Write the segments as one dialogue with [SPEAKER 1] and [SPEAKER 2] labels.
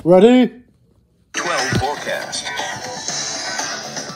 [SPEAKER 1] Ready?
[SPEAKER 2] 12 forecast.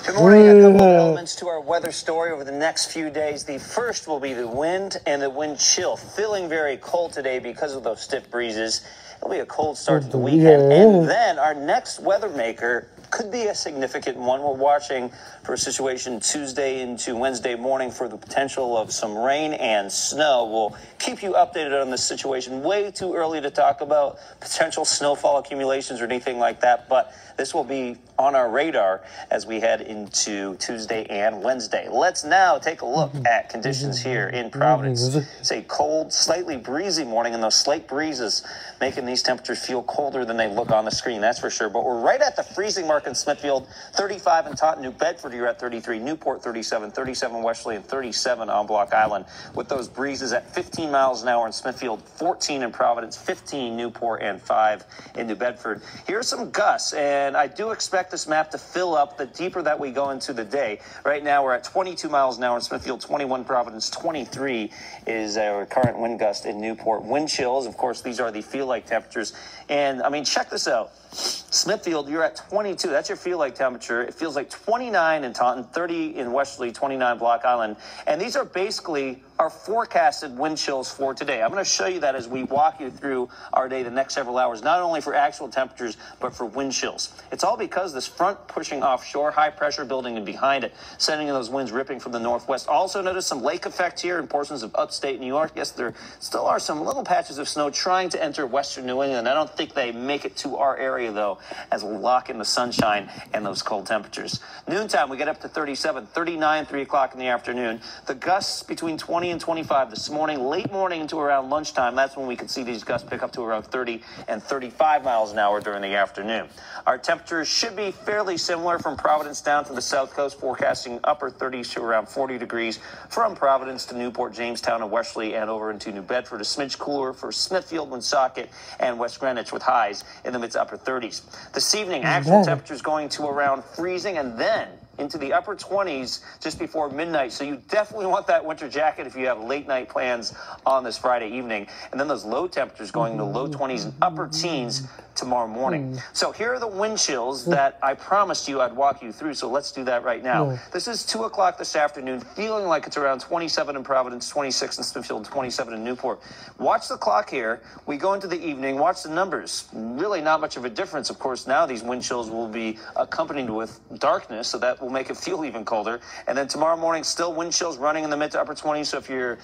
[SPEAKER 3] Good morning. A couple of elements to our weather story over the next few days. The first will be the wind and the wind chill. Feeling very cold today because of those stiff breezes. It'll be a cold start to the weekend. And then our next weather maker could be a significant one. We're watching for a situation Tuesday into Wednesday morning for the potential of some rain and snow. We'll keep you updated on this situation. Way too early to talk about potential snowfall accumulations or anything like that, but this will be on our radar as we head into Tuesday and Wednesday. Let's now take a look at conditions here in Providence. It's a cold, slightly breezy morning, and those slight breezes making these temperatures feel colder than they look on the screen, that's for sure. But we're right at the freezing mark in Smithfield, 35 in Taunton. New Bedford, you're at 33, Newport 37, 37 Westerly, and 37 on Block Island, with those breezes at 15 miles an hour in Smithfield, 14 in Providence, 15 Newport, and 5 in New Bedford. Here's some gusts, and I do expect this map to fill up the deeper that we go into the day. Right now we're at 22 miles an hour in Smithfield, 21 Providence, 23 is our current wind gust in Newport. Wind chills, of course, these are the feel-like temperatures. And, I mean, check this out. Smithfield, you're at 22. That's your feel-like temperature. It feels like 29 in Taunton, 30 in Westerly, 29 Block Island. And these are basically our forecasted wind chills for today. I'm going to show you that as we walk you through our day the next several hours, not only for actual temperatures, but for wind chills. It's all because this front pushing offshore, high pressure building in behind it, sending those winds ripping from the northwest. Also notice some lake effect here in portions of upstate New York. Yes, there still are some little patches of snow trying to enter western New England. I don't think they make it to our area, though, as we lock in the sunshine and those cold temperatures. Noontime, we get up to 37, 39, 3 o'clock in the afternoon. The gusts between 20 and 25 this morning, late morning into around lunchtime. That's when we can see these gusts pick up to around 30 and 35 miles an hour during the afternoon. Our temperatures should be fairly similar from Providence down to the south coast, forecasting upper 30s to around 40 degrees from Providence to Newport, Jamestown, and Westerly, and over into New Bedford. A smidge cooler for Smithfield, Woonsocket, and West Greenwich, with highs in the mid to upper 30s. This evening, actual temperatures going to around freezing, and then into the upper 20s just before midnight. So you definitely want that winter jacket if you have late night plans on this Friday evening. And then those low temperatures going to low 20s and upper teens tomorrow morning. So here are the wind chills that I promised you I'd walk you through. So let's do that right now. This is 2 o'clock this afternoon, feeling like it's around 27 in Providence, 26 in Smithfield, 27 in Newport. Watch the clock here. We go into the evening, watch the numbers. Really not much of a difference. Of course, now these wind chills will be accompanied with darkness, so that will make it feel even colder. And then tomorrow morning, still wind chills running in the mid to upper 20s. So if you're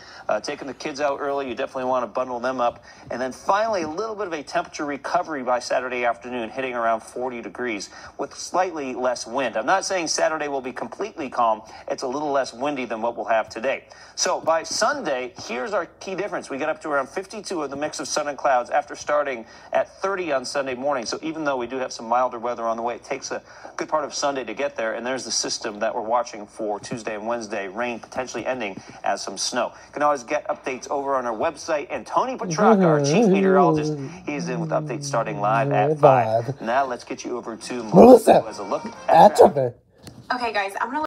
[SPEAKER 3] taking the kids out early, you definitely want to bundle them up. And then finally, a little bit of a temperature recovery by Saturday afternoon, hitting around 40 degrees with slightly less wind. I'm not saying Saturday will be completely calm. It's a little less windy than what we'll have today. So by Sunday, here's our key difference. We get up to around 52 of the mix of sun and clouds after starting at 30 on Sunday morning. So even though we do have some milder weather on the way, it takes a good part of Sunday to get there. And there's the system that we're watching for Tuesday and Wednesday, rain potentially ending as some snow. You can always get updates over on our website. And Tony Petrarca, our chief meteorologist, he's in with updates starting live at 5. Now let's get you over to Melissa as a look at traffic.
[SPEAKER 4] Okay, guys, I'm going to